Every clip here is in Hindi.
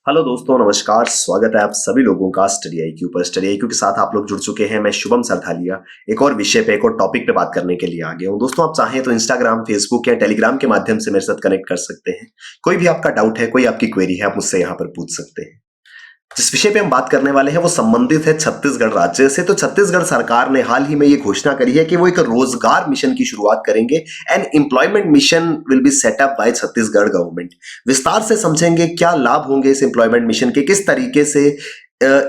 हेलो दोस्तों, नमस्कार। स्वागत है आप सभी लोगों का स्टडी आईक्यू पर। स्टडी आईक्यू के साथ आप लोग जुड़ चुके हैं। मैं शुभम सरथालिया एक और विषय पे, एक और टॉपिक पे बात करने के लिए आ गया हूँ। दोस्तों, आप चाहें तो इंस्टाग्राम, फेसबुक या टेलीग्राम के माध्यम से मेरे साथ कनेक्ट कर सकते हैं। कोई भी आपका डाउट है, कोई आपकी क्वेरी है, आप मुझसे यहाँ पर पूछ सकते हैं। जिस विषय पे हम बात करने वाले हैं वो संबंधित है छत्तीसगढ़ राज्य से। तो छत्तीसगढ़ सरकार ने हाल ही में ये घोषणा करी है कि वो एक रोजगार मिशन की शुरुआत करेंगे। An employment mission will be set up by Chhattisgarh government. विस्तार से समझेंगे क्या लाभ होंगे इस एम्प्लॉयमेंट मिशन के, किस तरीके से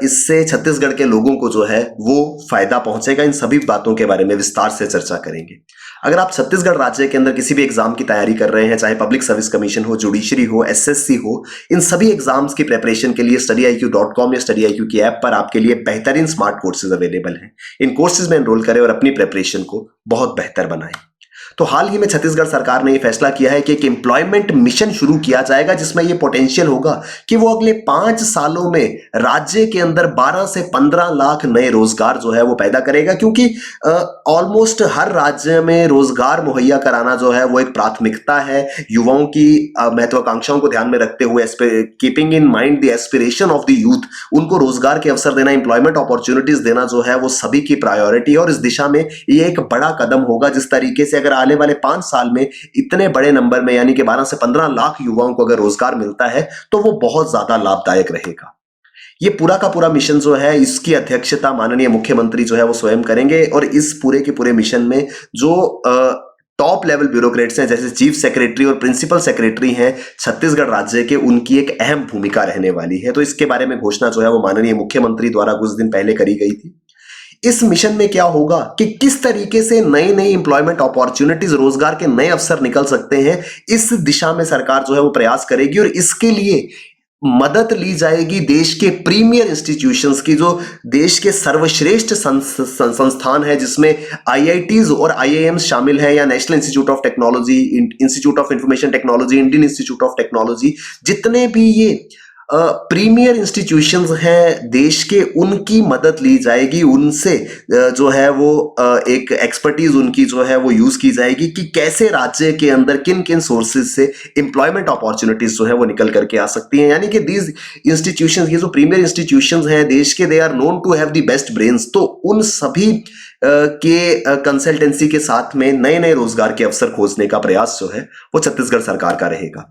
इससे छत्तीसगढ़ के लोगों को जो है वो फायदा पहुंचेगा। इन सभी बातों के बारे में विस्तार से चर्चा करेंगे। अगर आप छत्तीसगढ़ राज्य के अंदर किसी भी एग्जाम की तैयारी कर रहे हैं, चाहे पब्लिक सर्विस कमीशन हो, जुडिशरी हो, एसएससी हो, इन सभी एग्जाम्स की प्रिपरेशन के लिए studyIQ.com या studyIQ की ऐप पर आपके लिए बेहतरीन स्मार्ट कोर्सेज अवेलेबल हैं। इन कोर्सेज में एनरोल करें और अपनी प्रिपरेशन को बहुत बेहतर बनाएं। तो हाल ही में छत्तीसगढ़ सरकार ने यह फैसला किया है कि एक एम्प्लॉयमेंट मिशन शुरू किया जाएगा, जिसमें यह पोटेंशियल होगा कि वो अगले 5 सालों में राज्य के अंदर 12 से 15 लाख नए रोजगार जो है वो पैदा करेगा। क्योंकि ऑलमोस्ट हर राज्य में रोजगार मुहैया कराना जो है वो एक प्राथमिकता है। युवाओं की महत्वाकांक्षाओं को ध्यान में रखते हुए, keeping in mind the aspiration of the youth, उनको रोजगार के अवसर देना, एम्प्लॉयमेंट अपॉर्चुनिटीज देना जो है वो सभी की प्रायोरिटी है। और इस दिशा में ये एक बड़ा कदम होगा। जिस तरीके से अगर आने वाले 5 साल में इतने बड़े नंबर में, यानी कि 12 से 15 लाख युवाओं को अगर रोजगार मिलता है तो वो बहुत ज्यादा लाभदायक रहेगा। ये पूरा का पूरा मिशन जो है, इसकी अध्यक्षता माननीय मुख्यमंत्री जो है वो स्वयं करेंगे। और इस पूरे के पूरे मिशन में जो टॉप लेवल ब्यूरोक्रेट्स हैं, जैसे चीफ सेक्रेटरी और प्रिंसिपल सेक्रेटरी हैं छत्तीसगढ़ राज्य के, उनकी एक अहम भूमिका रहने वाली है। तो इसके बारे में घोषणा जो है वो माननीय मुख्यमंत्री द्वारा कुछ दिन पहले करी गई थी। इस मिशन में क्या होगा कि किस तरीके से नई नई इंप्लॉयमेंट अपॉर्चुनिटीज, रोजगार के नए अवसर निकल सकते हैं, इस दिशा में सरकार जो है वो प्रयास करेगी। और इसके लिए मदद ली जाएगी देश के प्रीमियर इंस्टीट्यूशंस की, जो देश के सर्वश्रेष्ठ संस्थान है, जिसमें आईआईटीज और आईआईएम्स शामिल है, या national institute of technology, institute of information technology, Indian institute of technology, जितने भी ये प्रीमियर इंस्टीट्यूशंस हैं देश के, उनकी मदद ली जाएगी। उनसे जो है वो एक एक्सपर्टीज उनकी जो है वो यूज की जाएगी कि कैसे राज्य के अंदर किन किन सोर्सेज से एम्प्लॉयमेंट अपॉर्चुनिटीज जो है वो निकल करके आ सकती हैं। यानी कि दीज इंस्टीट्यूशंस, ये जो प्रीमियर इंस्टीट्यूशंस हैं देश के, they are known to have the best brains. तो उन सभी के कंसल्टेंसी के साथ में नए नए रोजगार के अवसर खोजने का प्रयास जो है वो छत्तीसगढ़ सरकार का रहेगा।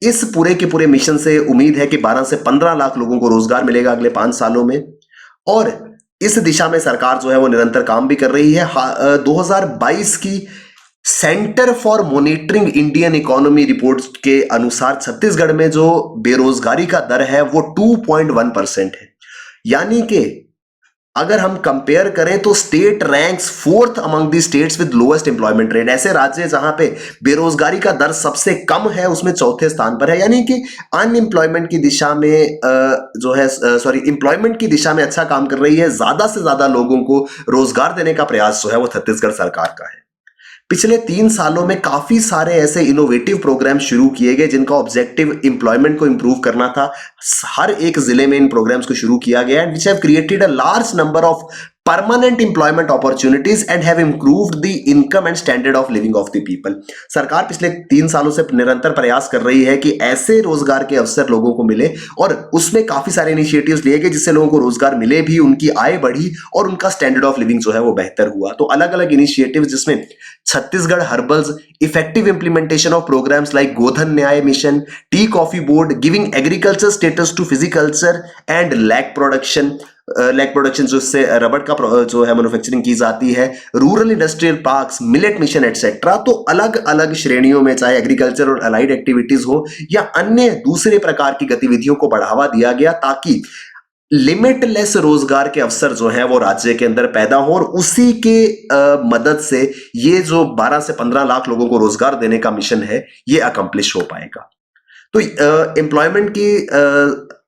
इस पूरे के पूरे मिशन से उम्मीद है कि 12 से 15 लाख लोगों को रोजगार मिलेगा अगले 5 सालों में। और इस दिशा में सरकार जो है वो निरंतर काम भी कर रही है। 2022 की centre for monitoring Indian economy report के अनुसार छत्तीसगढ़ में जो बेरोजगारी का दर है वो 2.1% है। यानी कि अगर हम कंपेयर करें तो state ranks 4th among the states with lowest employment rate. ऐसे राज्य जहां पे बेरोजगारी का दर सबसे कम है उसमें चौथे स्थान पर है। यानी कि अनएम्प्लॉयमेंट की दिशा में जो है एम्प्लॉयमेंट की दिशा में अच्छा काम कर रही है। ज्यादा से ज्यादा लोगों को रोजगार देने का प्रयास जो है वो छत्तीसगढ़ सरकार का है। पिछले 3 सालों में काफी सारे ऐसे इनोवेटिव प्रोग्राम शुरू किए गए जिनका ऑब्जेक्टिव एम्प्लॉयमेंट को इंप्रूव करना था। हर एक जिले में इन प्रोग्राम्स को शुरू किया गया है, which have created a large number of permanent employment opportunities and have improved the income and standard of living of the people। सरकार पिछले 3 सालों से निरंतर प्रयास कर रही है कि ऐसे रोजगार के अवसर लोगों को मिले, और उसमें काफी सारे इनिशिएटिव्स लिए गए जिससे लोगों को रोजगार मिले भी, उनकी आय बढ़ी और उनका स्टैंडर्ड ऑफ लिविंग जो है वो बेहतर हुआ। तो अलग अलग इनिशिएटिव्स, जिसमें Chhattisgarh herbals, effective implementation of programmes like Godhan Nyay mission, tea coffee board, giving agriculture status to pisciculture and lac production जिससे रबड़ का जो है मैन्युफैक्चरिंग की जाती है, rural industrial parks, millet mission etcetera. तो अलग अलग श्रेणियों में, चाहे एग्रीकल्चर और अलाइड एक्टिविटीज हो या अन्य दूसरे प्रकार की गतिविधियों को बढ़ावा दिया गया, ताकि लिमिटलेस रोजगार के अवसर जो है वो राज्य के अंदर पैदा हो। और उसी के मदद से ये जो 12 से 15 लाख लोगों को रोजगार देने का मिशन है ये अकम्प्लिश हो पाएगा। तो एम्प्लॉयमेंट की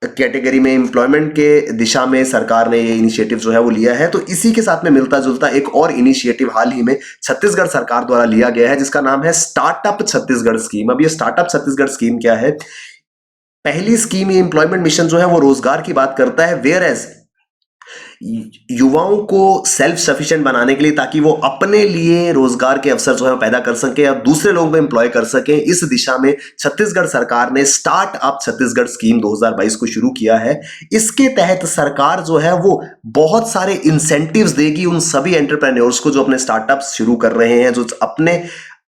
कैटेगरी में, एम्प्लॉयमेंट के दिशा में सरकार ने ये इनिशिएटिव जो है वो लिया है। तो इसी के साथ में मिलता जुलता एक और इनिशिएटिव हाल ही में छत्तीसगढ़ सरकार द्वारा लिया गया है, जिसका नाम है स्टार्टअप छत्तीसगढ़ स्कीम। अब ये स्टार्टअप छत्तीसगढ़ स्कीम क्या है? पहली स्कीम, ये एम्प्लॉयमेंट मिशन जो है वो रोजगार की बात करता है, वेयर एज युवाओं को सेल्फ सफिशिएंट बनाने के लिए, ताकि वो अपने लिए रोजगार के अवसर जो है पैदा कर सके और दूसरे लोगों को एम्प्लॉय कर सके। इस दिशा में छत्तीसगढ़ सरकार ने स्टार्ट अप छत्तीसगढ़ स्कीम 2022 को शुरू किया है। इसके तहत सरकार जो है वो बहुत सारे इंसेंटिव्स देगी उन सभी एंटरप्रेन्योर्स को जो अपने स्टार्टअप्स शुरू कर रहे हैं, जो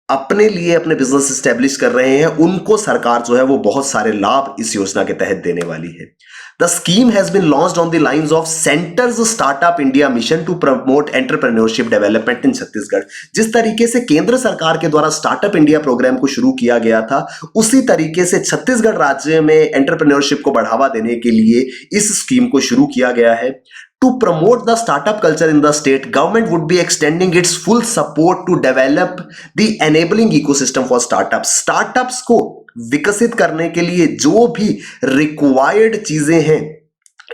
अपने लिए अपने बिजनेस स्टैब्लिश कर रहे हैं। उनको सरकार जो है वो बहुत सारे लाभ इस योजना के तहत देने वाली है। The scheme has been launched on the lines of centre's startup India mission to promote entrepreneurship development in Chhattisgarh. जिस तरीके से केंद्र सरकार के द्वारा स्टार्टअप इंडिया प्रोग्राम को शुरू किया गया था, उसी तरीके से छत्तीसगढ़ राज्य में एंटरप्रेन्योरशिप को बढ़ावा देने के लिए इस स्कीम को शुरू किया गया है। To promote the startup culture in the state, government would be extending its full support to develop the enabling ecosystem for startups. Startups को विकसित करने के लिए जो भी रिक्वायर्ड चीजें हैं,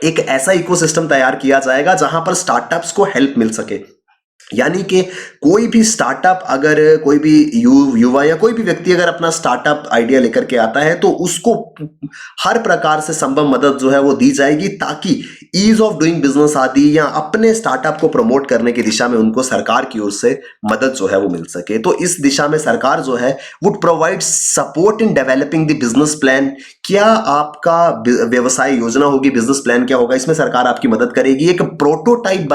एक ऐसा इकोसिस्टम तैयार किया जाएगा जहां पर स्टार्टअप्स को हेल्प मिल सके। यानी कि कोई भी स्टार्टअप, अगर कोई भी युवा या कोई भी व्यक्ति अगर अपना स्टार्टअप आइडिया लेकर के आता है, तो उसको हर प्रकार से संभव मदद जो है वो दी जाएगी, ताकि ईज ऑफ डूइंग बिजनेस आदि या अपने स्टार्टअप को प्रमोट करने की दिशा में उनको सरकार की ओर से मदद जो है वो मिल सके। तो इस दिशा में सरकार जो है would provide support in developing the business plan. क्या आपका व्यवसाय योजना होगी, बिजनेस प्लान क्या होगा, इसमें सरकार आपकी मदद करेगी। एक प्रोटोटाइप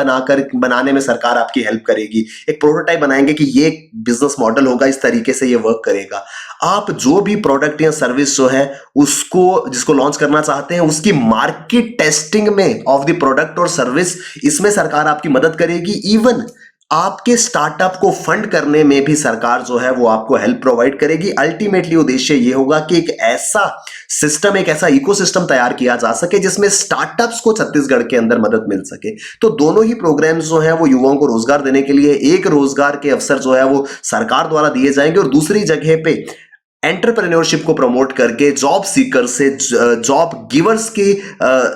बनाने में सरकार आपकी हेल्प करेगी। एक प्रोटोटाइप बनाएंगे कि ये बिजनेस मॉडल होगा, इस तरीके से ये वर्क करेगा। आप जो भी प्रोडक्ट या सर्विस जो है उसको जिसको लॉन्च करना चाहते हैं, उसकी मार्केट टेस्टिंग में ऑफ द प्रोडक्ट और सर्विस, इसमें सरकार आपकी मदद करेगी। इवन आपके स्टार्टअप को फंड करने में भी सरकार जो है वो आपको हेल्प प्रोवाइड करेगी। अल्टीमेटली उद्देश्य ये होगा कि एक ऐसा सिस्टम, एक ऐसा इकोसिस्टम तैयार किया जा सके जिसमें स्टार्टअप्स को छत्तीसगढ़ के अंदर मदद मिल सके। तो दोनों ही प्रोग्राम्स जो है वो युवाओं को रोजगार देने के लिए, एक रोजगार के अवसर जो है वो सरकार द्वारा दिए जाएंगे और दूसरी जगह पे एंटरप्रेन्योरशिप को प्रमोट करके जॉब सीकर से जॉब गिवर्स की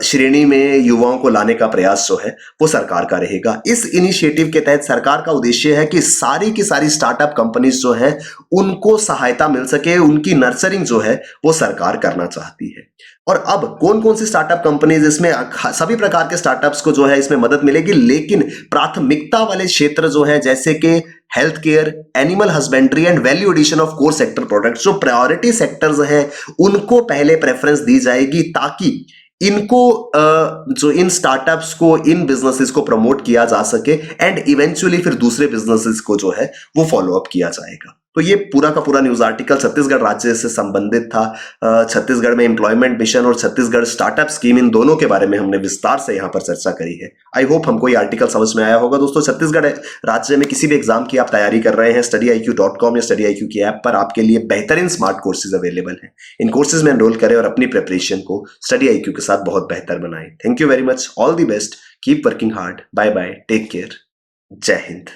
श्रेणी में युवाओं को लाने का प्रयास जो है वो सरकार का रहेगा। इस इनिशिएटिव के तहत सरकार का उद्देश्य है कि सारी की सारी स्टार्टअप कंपनीज जो हैं उनको सहायता मिल सके, उनकी नर्चरिंग जो है वो सरकार करना चाहती है। और अब कौन कौन सी स्टार्टअप कंपनीज, इसमें सभी प्रकार के स्टार्टअप्स को जो है इसमें मदद मिलेगी, लेकिन प्राथमिकता वाले क्षेत्र जो है जैसे कि health care, animal husbandry and value addition of core sector products, जो प्रायोरिटी सेक्टर्स हैं उनको पहले प्रेफरेंस दी जाएगी, ताकि इनको जो इन स्टार्टअप्स को, इन बिजनेसेस को प्रमोट किया जा सके एंड इवेंचुअली फिर दूसरे बिजनेसेस को जो है वो फॉलो अप किया जाएगा। तो ये पूरा का पूरा न्यूज आर्टिकल छत्तीसगढ़ राज्य से संबंधित था। छत्तीसगढ़ में एम्प्लॉयमेंट मिशन और छत्तीसगढ़ स्टार्टअप स्कीम, इन दोनों के बारे में हमने विस्तार से यहाँ पर चर्चा करी है। आई होप हमको ये आर्टिकल समझ में आया होगा। दोस्तों, छत्तीसगढ़ राज्य में किसी भी एग्जाम की आप तैयारी कर रहे हैं, studiiq.com या studiiq की ऐप पर आपके लिए बेहतरीन स्मार्ट कोर्सेज अवेलेबल हैं। इन कोर्सेज में एनरोल करें और अपनी प्रिपरेशन को studiiq के साथ बहुत बेहतर बनाएं। Thank you very much, all the best, keep working hard, bye bye, take care, जय हिंद।